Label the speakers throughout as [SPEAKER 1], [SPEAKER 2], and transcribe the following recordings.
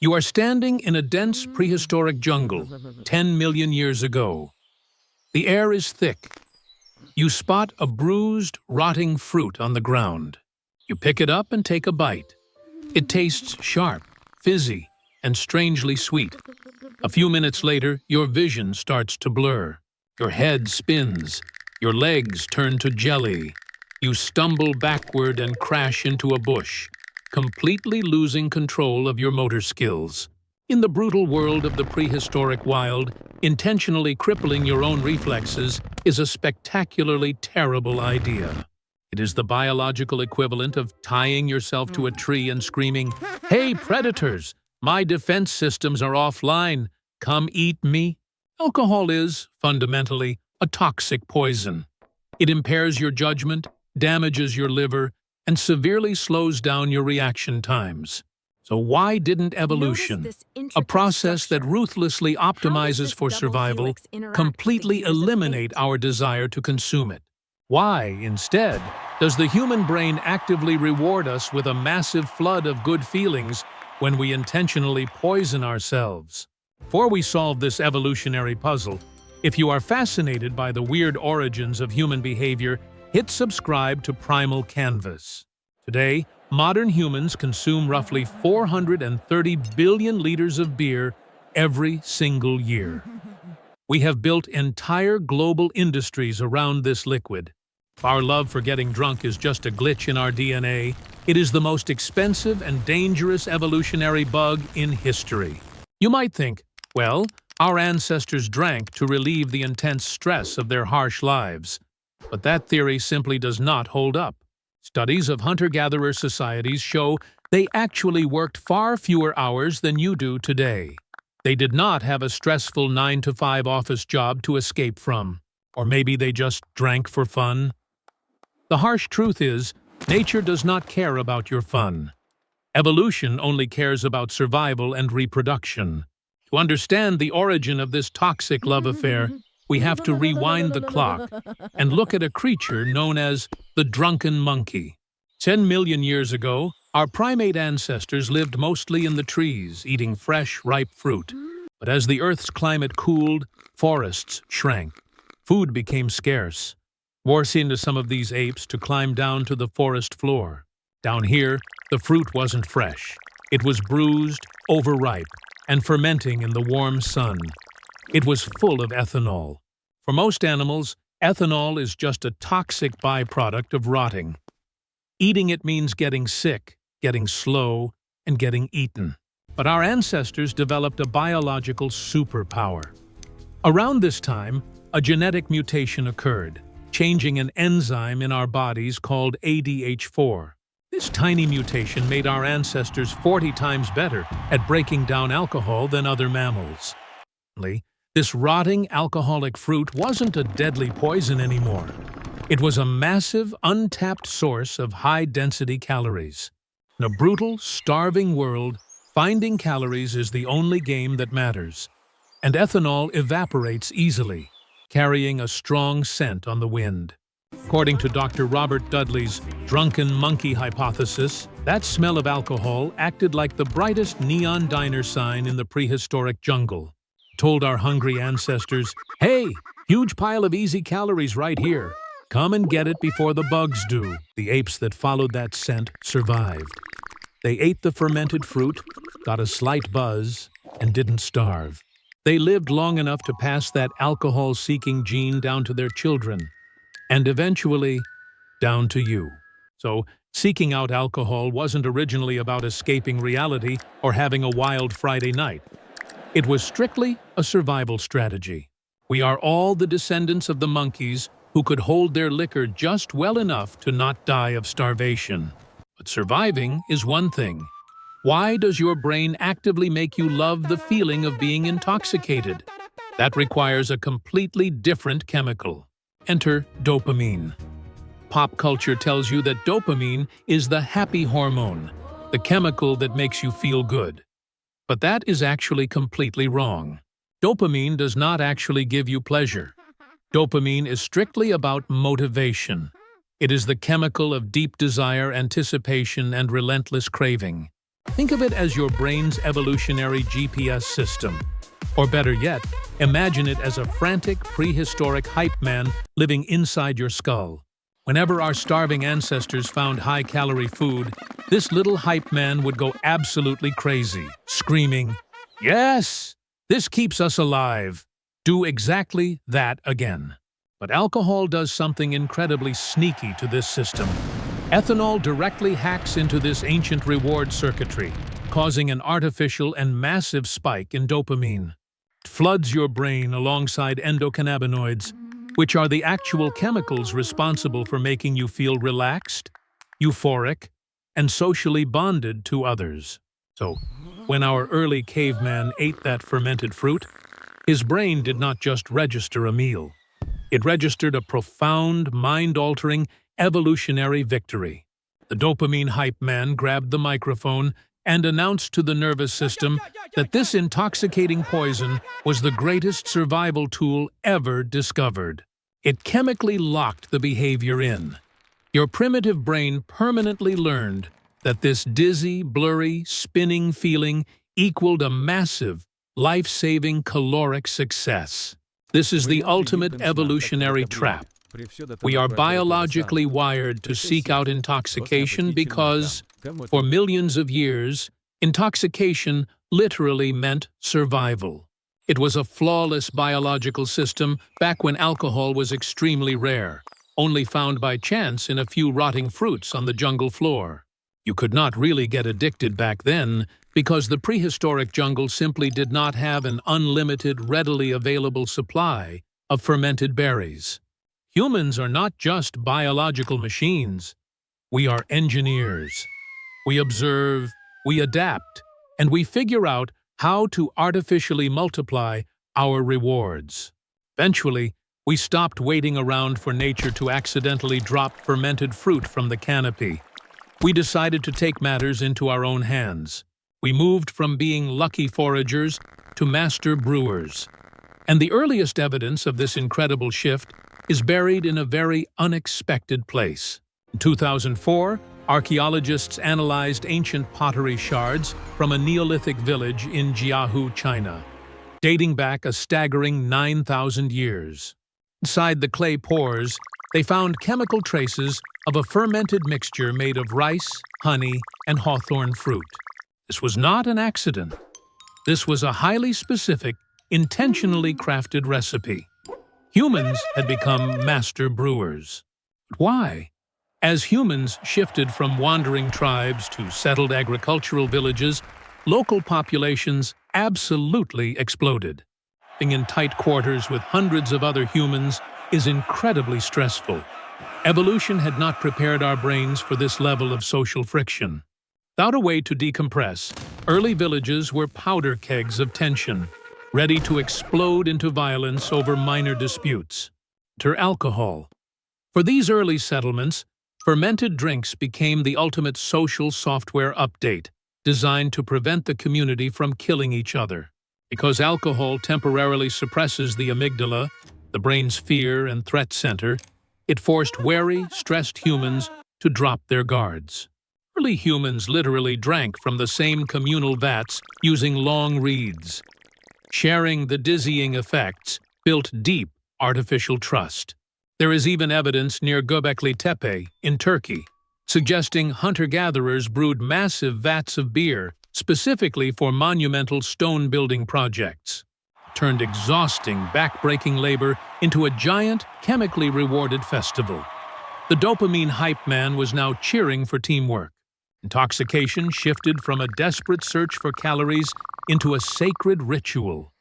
[SPEAKER 1] You are standing in a dense prehistoric jungle 10 million years ago. The air is thick. You spot a bruised, rotting fruit on the ground. You pick it up and take a bite. It tastes sharp, fizzy, and strangely sweet. A few minutes later, your vision starts to blur. Your head spins. Your legs turn to jelly. You stumble backward and crash into a bush, completely losing control of your motor skills. In the brutal world of the prehistoric wild, intentionally crippling your own reflexes is a spectacularly terrible idea. It is the biological equivalent of tying yourself to a tree and screaming, "Hey, predators! My defense systems are offline. Come eat me." Alcohol is, fundamentally, a toxic poison. It impairs your judgment, damages your liver, and severely slows down your reaction times. So why didn't evolution, a process that ruthlessly optimizes for survival, completely eliminate our desire to consume it? Why, instead, does the human brain actively reward us with a massive flood of good feelings when we intentionally poison ourselves? Before we solve this evolutionary puzzle, if you are fascinated by the weird origins of human behavior, hit subscribe to Primal Canvas. Today, modern humans consume roughly 430 billion liters of beer every single year. We have built entire global industries around this liquid. If our love for getting drunk is just a glitch in our DNA, it is the most expensive and dangerous evolutionary bug in history. You might think, well, our ancestors drank to relieve the intense stress of their harsh lives. But that theory simply does not hold up. Studies of hunter-gatherer societies show they actually worked far fewer hours than you do today. They did not have a stressful 9-to-5 office job to escape from. Or maybe they just drank for fun. The harsh truth is, nature does not care about your fun. Evolution only cares about survival and reproduction. To understand the origin of this toxic love affair, we have to rewind the clock and look at a creature known as the drunken monkey. 10 million years ago, our primate ancestors lived mostly in the trees, eating fresh, ripe fruit. But as the Earth's climate cooled, forests shrank. Food became scarce, forcing some of these apes to climb down to the forest floor. Down here, the fruit wasn't fresh. It was bruised, overripe, and fermenting in the warm sun. It was full of ethanol. For most animals, ethanol is just a toxic byproduct of rotting. Eating it means getting sick, getting slow, and getting eaten. But our ancestors developed a biological superpower. Around this time, a genetic mutation occurred, changing an enzyme in our bodies called ADH4. This tiny mutation made our ancestors 40 times better at breaking down alcohol than other mammals. This rotting alcoholic fruit wasn't a deadly poison anymore. It was a massive, untapped source of high-density calories. In a brutal, starving world, finding calories is the only game that matters. And ethanol evaporates easily, carrying a strong scent on the wind. According to Dr. Robert Dudley's Drunken Monkey Hypothesis, that smell of alcohol acted like the brightest neon diner sign in the prehistoric jungle. Told our hungry ancestors, "Hey, huge pile of easy calories right here. Come and get it before the bugs do." The apes that followed that scent survived. They ate the fermented fruit, got a slight buzz, and didn't starve. They lived long enough to pass that alcohol-seeking gene down to their children, and eventually, down to you. So, seeking out alcohol wasn't originally about escaping reality or having a wild Friday night. It was strictly a survival strategy. We are all the descendants of the monkeys who could hold their liquor just well enough to not die of starvation. But surviving is one thing. Why does your brain actively make you love the feeling of being intoxicated? That requires a completely different chemical. Enter dopamine. Pop culture tells you that dopamine is the happy hormone, the chemical that makes you feel good. But that is actually completely wrong. Dopamine does not actually give you pleasure. Dopamine is strictly about motivation. It is the chemical of deep desire, anticipation, and relentless craving. Think of it as your brain's evolutionary GPS system. Or better yet, imagine it as a frantic, prehistoric hype man living inside your skull. Whenever our starving ancestors found high-calorie food, this little hype man would go absolutely crazy, screaming, "Yes! This keeps us alive!" Do exactly that again. But alcohol does something incredibly sneaky to this system. Ethanol directly hacks into this ancient reward circuitry, causing an artificial and massive spike in dopamine. It floods your brain alongside endocannabinoids, which are the actual chemicals responsible for making you feel relaxed, euphoric, and socially bonded to others. So, when our early caveman ate that fermented fruit, his brain did not just register a meal. It registered a profound, mind-altering, evolutionary victory. The dopamine hype man grabbed the microphone and announced to the nervous system that this intoxicating poison was the greatest survival tool ever discovered. It chemically locked the behavior in. Your primitive brain permanently learned that this dizzy, blurry, spinning feeling equaled a massive, life-saving caloric success. This is the ultimate evolutionary trap. We are biologically wired to seek out intoxication because, for millions of years, intoxication literally meant survival. It was a flawless biological system back when alcohol was extremely rare, only found by chance in a few rotting fruits on the jungle floor. You could not really get addicted back then because the prehistoric jungle simply did not have an unlimited, readily available supply of fermented berries. Humans are not just biological machines. We are engineers. We observe, we adapt, and we figure out how to artificially multiply our rewards. Eventually, we stopped waiting around for nature to accidentally drop fermented fruit from the canopy. We decided to take matters into our own hands. We moved from being lucky foragers to master brewers. And the earliest evidence of this incredible shift is buried in a very unexpected place. In 2004, archaeologists analyzed ancient pottery shards from a Neolithic village in Jiahu, China, dating back a staggering 9,000 years. Inside the clay pores, they found chemical traces of a fermented mixture made of rice, honey, and hawthorn fruit. This was not an accident. This was a highly specific, intentionally crafted recipe. Humans had become master brewers. But why? As humans shifted from wandering tribes to settled agricultural villages, local populations absolutely exploded. Being in tight quarters with hundreds of other humans is incredibly stressful. Evolution had not prepared our brains for this level of social friction. Without a way to decompress, early villages were powder kegs of tension, ready to explode into violence over minor disputes. Enter alcohol. For these early settlements, fermented drinks became the ultimate social software update, designed to prevent the community from killing each other. Because alcohol temporarily suppresses the amygdala, the brain's fear and threat center, it forced wary, stressed humans to drop their guards. Early humans literally drank from the same communal vats using long reeds. Sharing the dizzying effects built deep artificial trust. There is even evidence near Göbekli Tepe in Turkey, suggesting hunter-gatherers brewed massive vats of beer specifically for monumental stone-building projects. Turned exhausting, back-breaking labor into a giant, chemically rewarded festival. The dopamine hype man was now cheering for teamwork. Intoxication shifted from a desperate search for calories into a sacred ritual.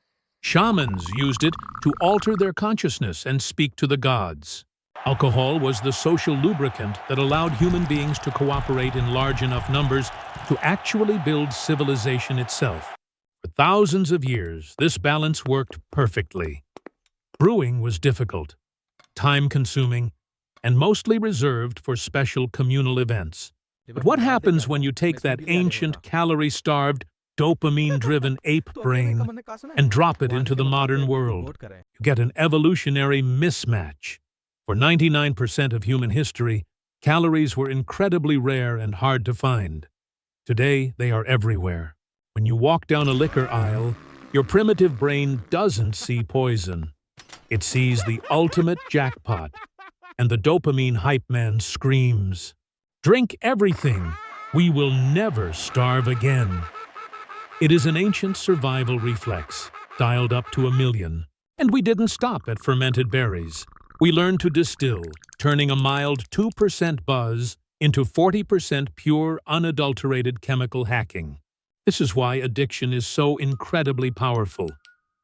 [SPEAKER 1] Shamans used it to alter their consciousness and speak to the gods. Alcohol was the social lubricant that allowed human beings to cooperate in large enough numbers to actually build civilization itself. For thousands of years, this balance worked perfectly. Brewing was difficult, time-consuming, and mostly reserved for special communal events. But what happens when you take that ancient, calorie-starved, dopamine-driven ape brain and drop it into the modern world? You get an evolutionary mismatch. For 99% of human history, calories were incredibly rare and hard to find. Today, they are everywhere. When you walk down a liquor aisle, your primitive brain doesn't see poison. It sees the ultimate jackpot, and the dopamine hype man screams, "Drink everything! We will never starve again." It is an ancient survival reflex, dialed up to 1,000,000. And we didn't stop at fermented berries. We learned to distill, turning a mild 2% buzz into 40% pure, unadulterated chemical hacking. This is why addiction is so incredibly powerful.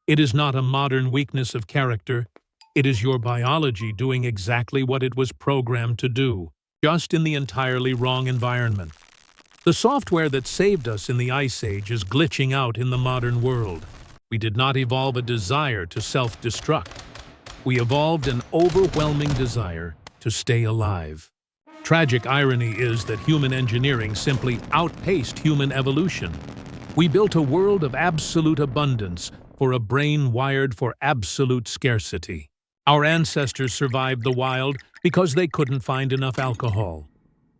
[SPEAKER 1] It is not a modern weakness of character. It is your biology doing exactly what it was programmed to do, just in the entirely wrong environment. The software that saved us in the Ice Age is glitching out in the modern world. We did not evolve a desire to self-destruct. We evolved an overwhelming desire to stay alive. Tragic irony is that human engineering simply outpaced human evolution. We built a world of absolute abundance for a brain wired for absolute scarcity. Our ancestors survived the wild because they couldn't find enough alcohol.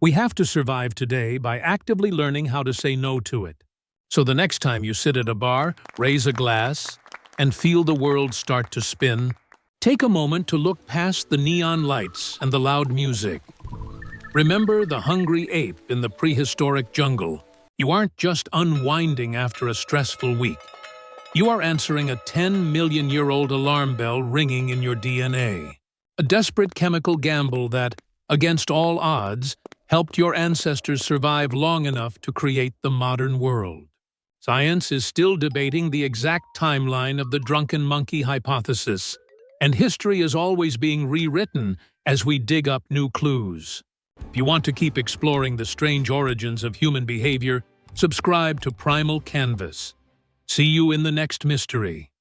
[SPEAKER 1] We have to survive today by actively learning how to say no to it. So the next time you sit at a bar, raise a glass, and feel the world start to spin, take a moment to look past the neon lights and the loud music. Remember the hungry ape in the prehistoric jungle. You aren't just unwinding after a stressful week. You are answering a 10-million-year-old alarm bell ringing in your DNA. A desperate chemical gamble that, against all odds, helped your ancestors survive long enough to create the modern world. Science is still debating the exact timeline of the Drunken Monkey Hypothesis, and history is always being rewritten as we dig up new clues. If you want to keep exploring the strange origins of human behavior, subscribe to Primal Canvas. See you in the next mystery.